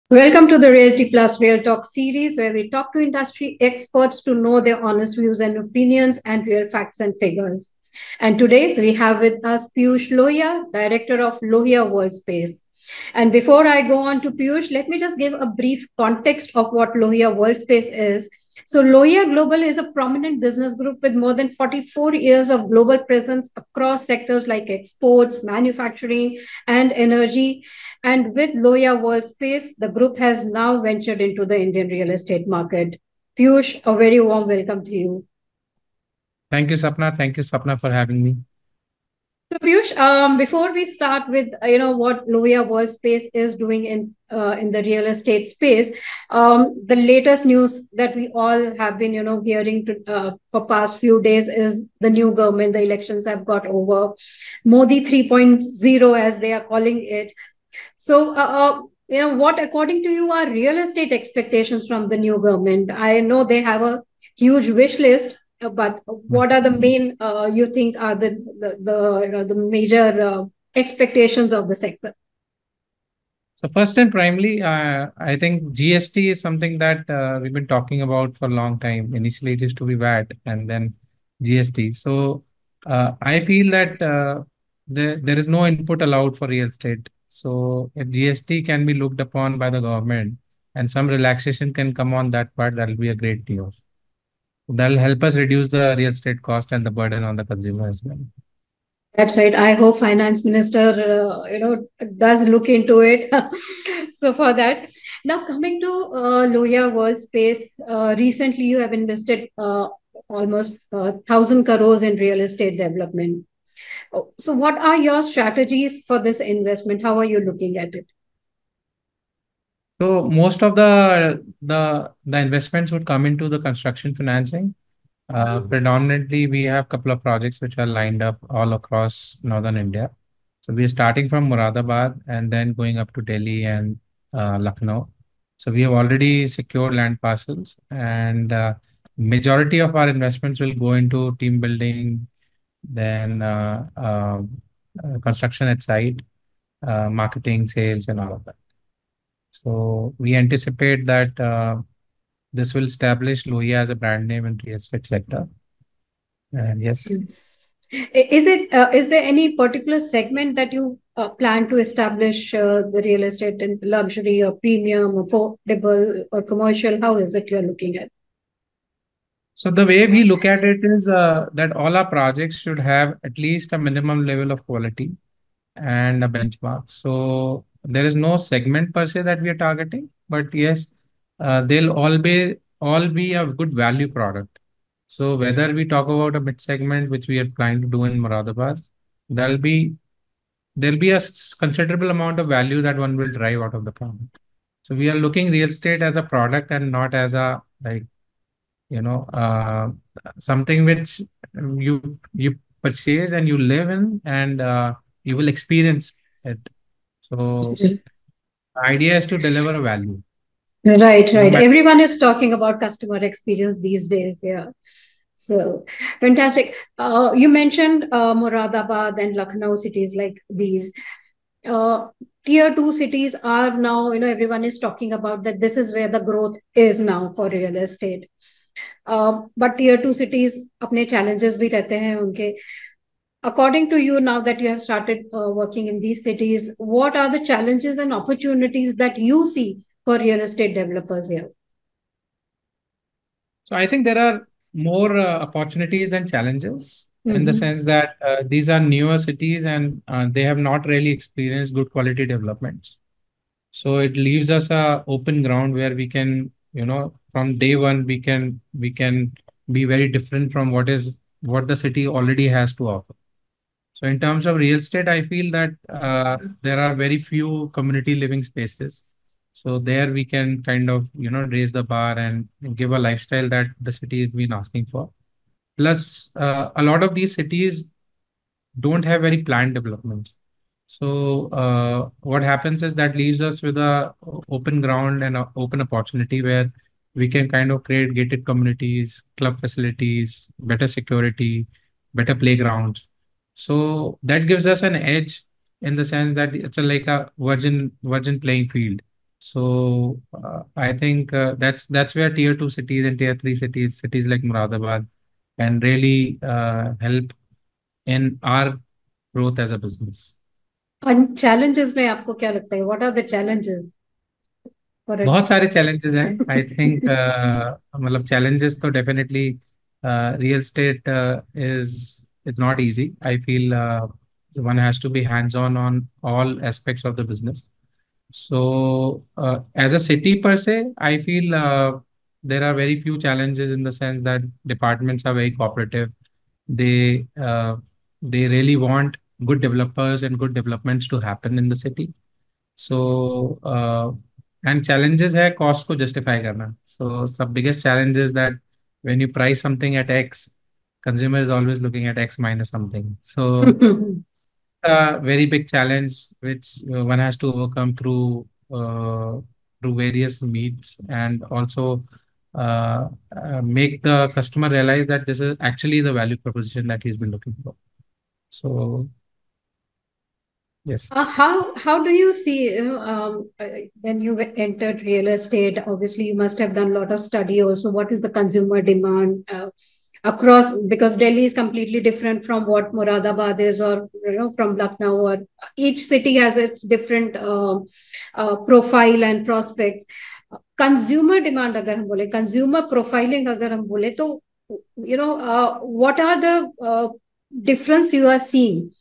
Welcome to the Realty Plus Real Talk series, where we talk to industry experts to know their honest views and opinions and real facts and figures. And today we have with us Pyush Lohia, Director of Lohia Worldspace. And before I go on to Pyush, let me just give a brief context of what Lohia Worldspace is. So, Lohia Global is a prominent business group with more than 44 years of global presence across sectors like exports, manufacturing, and energy. And with Lohia Worldspace, the group has now ventured into the Indian real estate market. Piyush, a very warm welcome to you. Thank you, Sapna. Thank you, Sapna, for having me. So Piyush, before we start with what Lohia Worldspace is doing in the real estate space, the latest news that we all have been hearing for past few days is the new government. The elections have got over. Modi 3.0, as they are calling it. So, what, according to you, are real estate expectations from the new government? I know they have a huge wish list, but what are the main, you think, are the major expectations of the sector? So, first and primarily, I think GST is something that we've been talking about for a long time. Initially, it used to be VAT and then GST. So, I feel that there is no input allowed for real estate. So, if GST can be looked upon by the government and some relaxation can come on that part, that'll be a great news. That'll help us reduce the real estate cost and the burden on the consumer as well. That's right. I hope finance minister, does look into it. So for that, now coming to Lohia Worldspace, recently you have invested almost 1,000 crores in real estate development. Oh, so what are your strategies for this investment? How are you looking at it? So most of the investments would come into the construction financing. Predominantly, we have a couple of projects which are lined up all across northern India. So we are starting from Moradabad and then going up to Delhi and Lucknow. So we have already secured land parcels, and majority of our investments will go into team building, then construction at site, marketing, sales, and all of that. So we anticipate that this will establish Lohia as a brand name in real estate sector. And yes. Yes. Is there any particular segment that you plan to establish the real estate in luxury or premium, affordable or commercial? How is it you're looking at? So the way we look at it is that all our projects should have at least a minimum level of quality and a benchmark. So there is no segment per se that we are targeting, but yes, they'll all be a good value product. So whether we talk about a mid segment, which we are planning to do in Moradabad, there'll be there'll be a considerable amount of value that one will drive out of the product. So we are looking real estate as a product and not as a like you know uh, something which you purchase and you live in and you will experience it. So the idea is to deliver a value, Right, no right. matter. Everyone is talking about customer experience these days. Yeah. So fantastic. You mentioned Moradabad and Lucknow cities like these. Uh, Tier two cities are now, everyone is talking about that this is where the growth is now for real estate. But tier two cities अपने challenges भी रहते हैं उनके. According to you, now that you have started working in these cities, what are the challenges and opportunities that you see for real estate developers here? So I think there are more opportunities than challenges in the Mm-hmm. sense that these are newer cities and they have not really experienced good quality developments. So it leaves us a open ground where we can, from day one, we can be very different from what the city already has to offer. So in terms of real estate, I feel that there are very few community living spaces. So there we can kind of, raise the bar and give a lifestyle that the city has been asking for. Plus, a lot of these cities don't have very planned developments. So what happens is that leaves us with a open ground and a open opportunity where we can kind of create gated communities, club facilities, better security, better playgrounds. So that gives us an edge in the sense that it's like a virgin playing field. I think that's where tier two cities and tier three cities like Muradabad can really help in our growth as a business. And challenges में आपको क्या लगता है? What are the challenges for it? बहुत सारे challenges हैं. I think मतलब challenges तो definitely real estate is not easy. I feel one has to be hands on all aspects of the business. So, as a city per se, I feel there are very few challenges in the sense that departments are very cooperative. They uh, they really want good developers and good developments to happen in the city. So, and challenges है cost को justify करना. So, the biggest challenge is that when you price something at X, consumer is always looking at X minus something. So, a very big challenge which one has to overcome through various meets, and also make the customer realize that this is actually the value proposition that he's been looking for. So yes. How do you see, when you entered real estate? Obviously, you must have done a lot of study also. What is the consumer demand across? Because Delhi is completely different from what Moradabad is, or from Lucknow. Or each city has its different profile and prospects. Consumer demand, अगर हम बोले, consumer profiling अगर हम बोले, तो what are the difference you are seeing?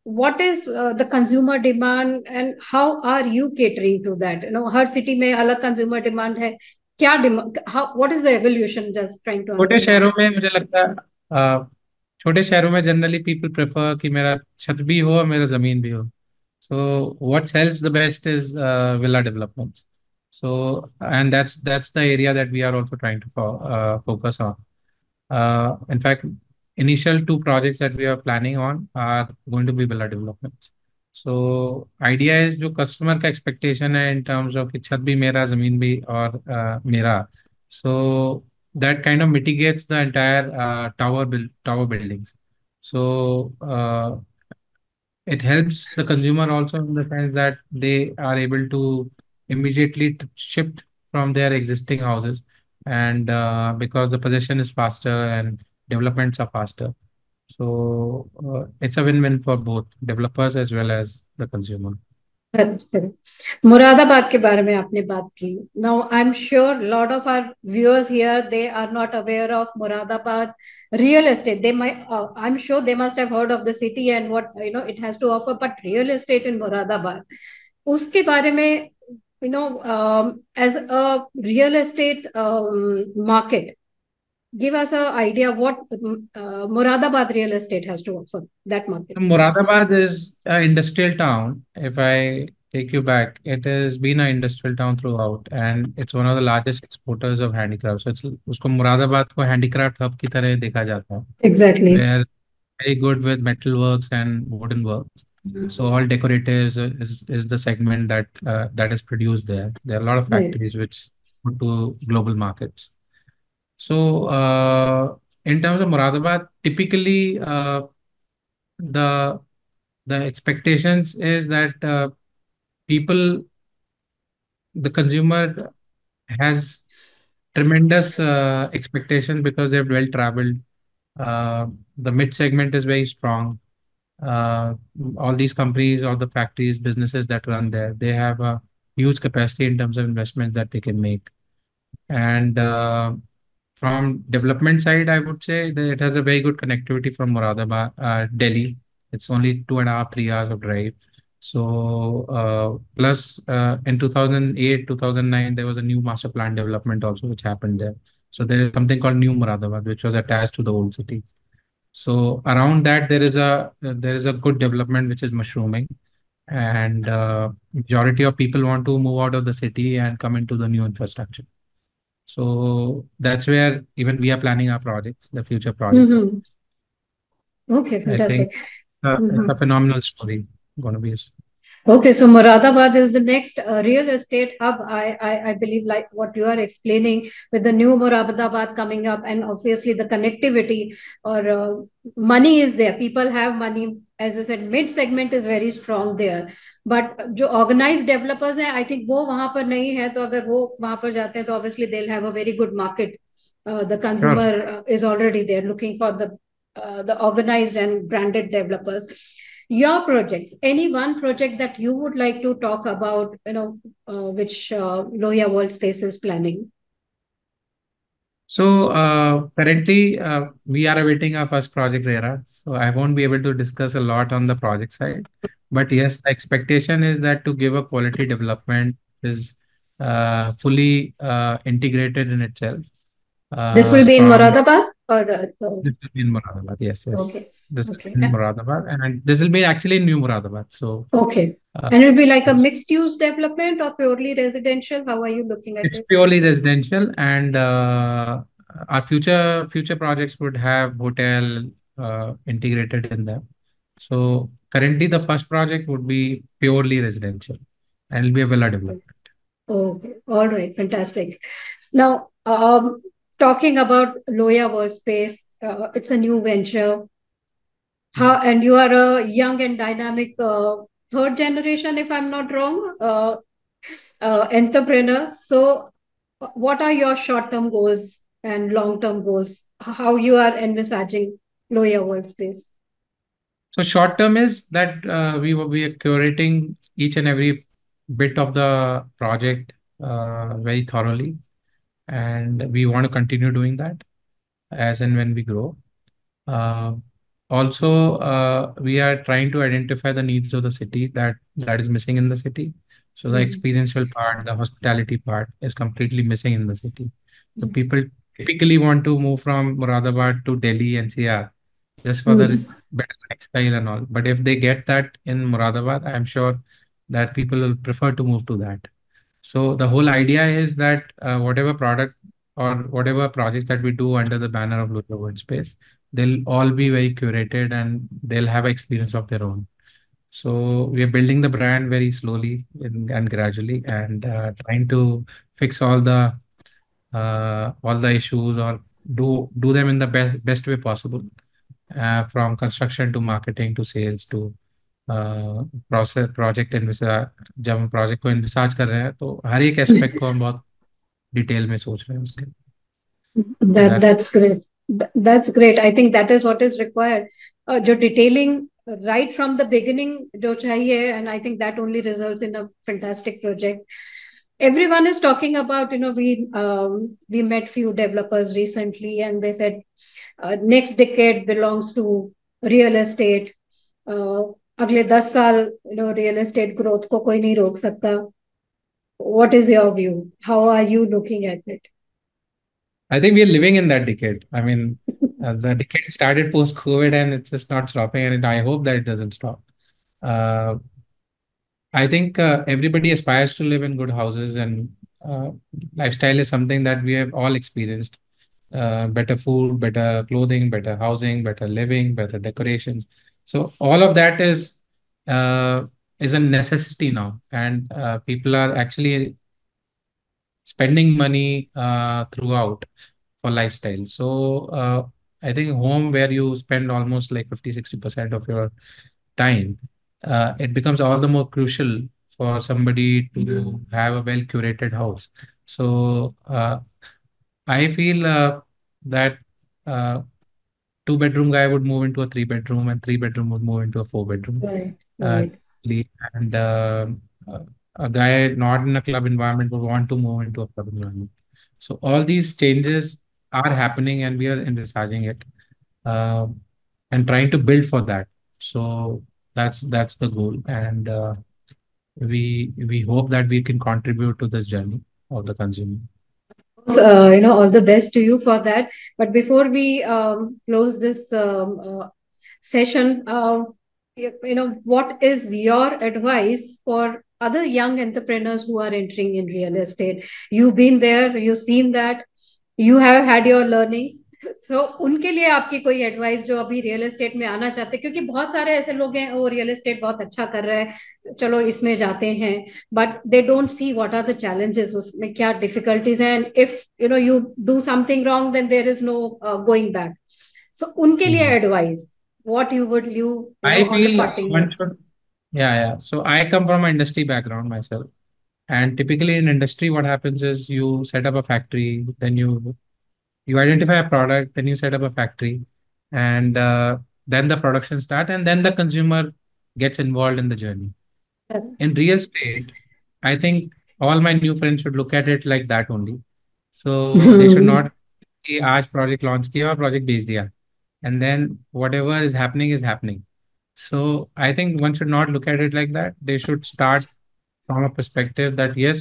What is the consumer demand, and how are you catering to that? Her city में अलग consumer demand है. क्या demand, how, what is the evolution? Just trying to छोटे understand शहरों this. में मुझे लगता है छोटे शहरों में जनरली पीपल प्रेफर कि मेरा छत भी हो और मेरा जमीन भी हो. So what sells the best is villa developments. So and that's the area that we are also trying to focus on. In fact, initial two projects that we are planning on are going to be villa developments. So idea is जो customer का expectation है in terms of कि छत भी मेरा जमीन भी और मेरा. So that kind of mitigates the entire tower buildings. So it helps the consumer also in the sense that they are able to immediately shift from their existing houses, and because the possession is faster and developments are faster. So it's a win-win for both developers as well as the consumer. Moradabad के बारे में आपने बात की. Now I'm sure lot of our viewers here, they are not aware of Moradabad real estate. They might, I'm sure they must have heard of the city and what it has to offer, but real estate in Moradabad, उसके बारे में, as a real estate market, give us an idea what Moradabad real estate has to offer, that market. Moradabad is an industrial town. If I take you back, it has been an industrial town throughout, and it's one of the largest exporters of handicrafts. So it's उसको मुरादाबाद को handicraft hub की तरह देखा जाता है. Exactly. Where very good with metal works and wooden works. So all decoratives is the segment that is produced there. There are a lot of Right. factories which go to global markets. So in terms of Moradabad, typically the the expectations is that people, the consumer has tremendous expectation because they've well traveled. The mid segment is very strong. uh, all these companies, all the factories, businesses that run there, they have a huge capacity in terms of investments that they can make. And from development side, I would say that it has a very good connectivity from Moradabad, Delhi. It's only 2.5, 3 hours of drive. So plus in 2008, 2009, there was a new master plan development also which happened there. So there is something called New Moradabad, which was attached to the old city. So around that, there is a good development which is mushrooming, and majority of people want to move out of the city and come into the new infrastructure. So that's where even we are planning our projects, the future projects. Okay, I think fantastic. it's a phenomenal story going to be. Okay, so Moradabad is the next real estate hub. I believe, like what you are explaining, with the new Moradabad coming up, and obviously the connectivity or money is there. People have money. As I said, mid segment is very strong there. But जो organized developers हैं, I think वो वहाँ पर नहीं है. तो अगर वो वहाँ पर जाते हैं, तो obviously they'll have a very good market. The Sure. consumer is already there looking for the organized and branded developers. Your projects, any one project that you would like to talk about, which Lohia Worldspace is planning? So currently, we are awaiting our first project, RERA. So I won't be able to discuss a lot on the project side. But yes, the expectation is that to give a quality development is fully integrated in itself. This will be in From Moradabad or This will be in Moradabad. Yes, yes. okay, This will okay, be in Moradabad, and this will be actually in New Moradabad. So okay. uh, And it'll be like a yes. mixed use development or purely residential? How are you looking at It's it? purely residential, and our future projects would have hotel integrated in them. So currently, the first project would be purely residential, and it'll be a villa development. Okay, all right, fantastic. Now, talking about Loya Worldspace, it's a new venture. How, and you are a young and dynamic third generation, if I'm not wrong, entrepreneur. So, what are your short-term goals and long-term goals? How you are envisaging Loya Worldspace? So short term is that we are curating each and every bit of the project very thoroughly, and we want to continue doing that as and when we grow. Uh, Also, we are trying to identify the needs of the city that is missing in the city. So the Mhm. experiential part, the hospitality part is completely missing in the city. So Mhm. people typically want to move from Moradabad to Delhi NCR just for the Mhm. better lifestyle and all. But if they get that in Moradabad, I'm sure that people will prefer to move to that. So the whole idea is that whatever product or whatever projects that we do under the banner of Lohia Worldspace, they'll all be very curated and they'll have experience of their own. So we are building the brand very slowly and gradually, and trying to fix all the issues, or do them in the best way possible, from construction to marketing to sales to process project इन्विसा जब हम project को इन्विसाज कर रहे हैं तो हर एक aspect को हम बहुत डिटेल में सोच रहे हैं उसके तो That's that's great. That's great. I think that is what is required. जो detailing right from the beginning जो चाहिए, and I think that only results in a fantastic project. Everyone is talking about, we met few developers recently, and they said next decade belongs to real estate. अगले 10 साल real estate growth को कोई नहीं रोक सकता. What is your view? How are you looking at it? I think we are living in that decade I mean the decade started post covid and it's just not stopping, and I hope that it doesn't stop. uh, I think everybody aspires to live in good houses, and lifestyle is something that we have all experienced. Better food, better clothing, better housing, better living, better decorations. So all of that uh, is a necessity now, and people are actually spending money throughout for lifestyle. So I think home where you spend almost like 50-60% of your time, it becomes all the more crucial for somebody to have a well curated house. So I feel that uh, two-bedroom guy would move into a three-bedroom, and three-bedroom would move into a four-bedroom. Right, Uh, right. and uh, a guy not in a club environment would want to move into a club environment. So all these changes are happening, and we are envisaging it, uh, and trying to build for that. So that's the goal, and we hope that we can contribute to this journey of the consumer. All the best to you for that. But before we close this session, what is your advice for other young entrepreneurs who are entering in real estate? You've been there, you've seen that, you have had your learnings. सो उनके लिए आपकी कोई advice जो अभी real estate में आना चाहते हैं, क्योंकि बहुत सारे ऐसे लोग हैं वो रियल एस्टेट बहुत अच्छा कर रहे हैं, चलो इसमें जाते हैं, but they don't see what are the challenges, उसमें क्या डिफिकल्टीज हैं, and if you do something wrong then there is no going back. So उनके लिए Mhm. Advice, what you would you know I on the feel parting one note. should, yeah, yeah. So I come from an industry background myself. And typically in industry, what happens is you set up a factory, then you identify a product, then you set up a factory, and then the production start, and then the consumer gets involved in the journey. In real estate, I think all my new friends should look at it like that only. So they should not कि आज project launch किया और project बेच दिया, and then whatever is happening is happening. So I think one should not look at it like that. They should start from a perspective that yes,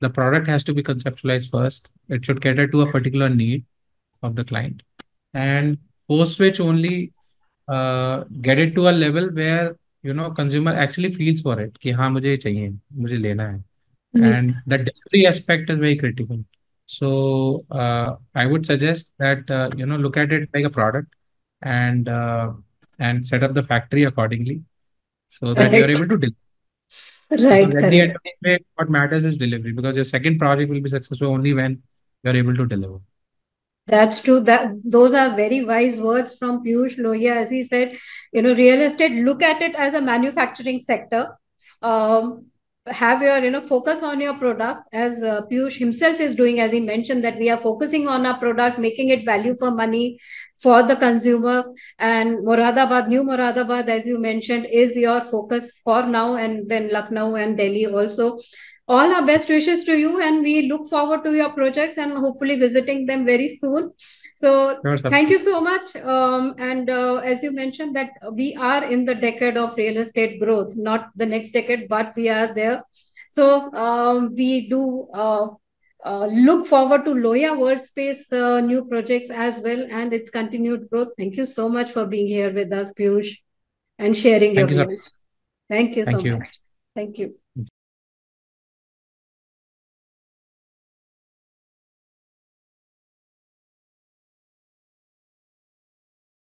the product has to be conceptualized first. It should cater to a particular need of the client, and post which only get it to a level where consumer actually feels for it कि हाँ मुझे ये चाहिए, मुझे लेना है. And the delivery aspect is very critical. So I would suggest that look at it like a product, and set up the factory accordingly so that you are Right. able to deliver. Because Right, at the end correct. of the day, what matters is delivery. Because your second project will be successful only when you are able to deliver. That's true. That those are very wise words from Pyush Lohia. As he said, real estate, look at it as a manufacturing sector. Have your, focus on your product, as Pyush himself is doing, as he mentioned, that we are focusing on our product, making it value for money for the consumer. And Moradabad, New Moradabad, as you mentioned, is your focus for now, and then Lucknow and Delhi also. All our best wishes to you, and we look forward to your projects and hopefully visiting them very soon. So Sure, sir. thank you so much. And as you mentioned that we are in the decade of real estate growth, not the next decade, but we are there. So we do look forward to Lohia Worldspace new projects as well, and its continued growth. Thank you so much for being here with us, Piyush, and sharing your Thank you, sir. views. Thank you so Thank you. much. Thank you.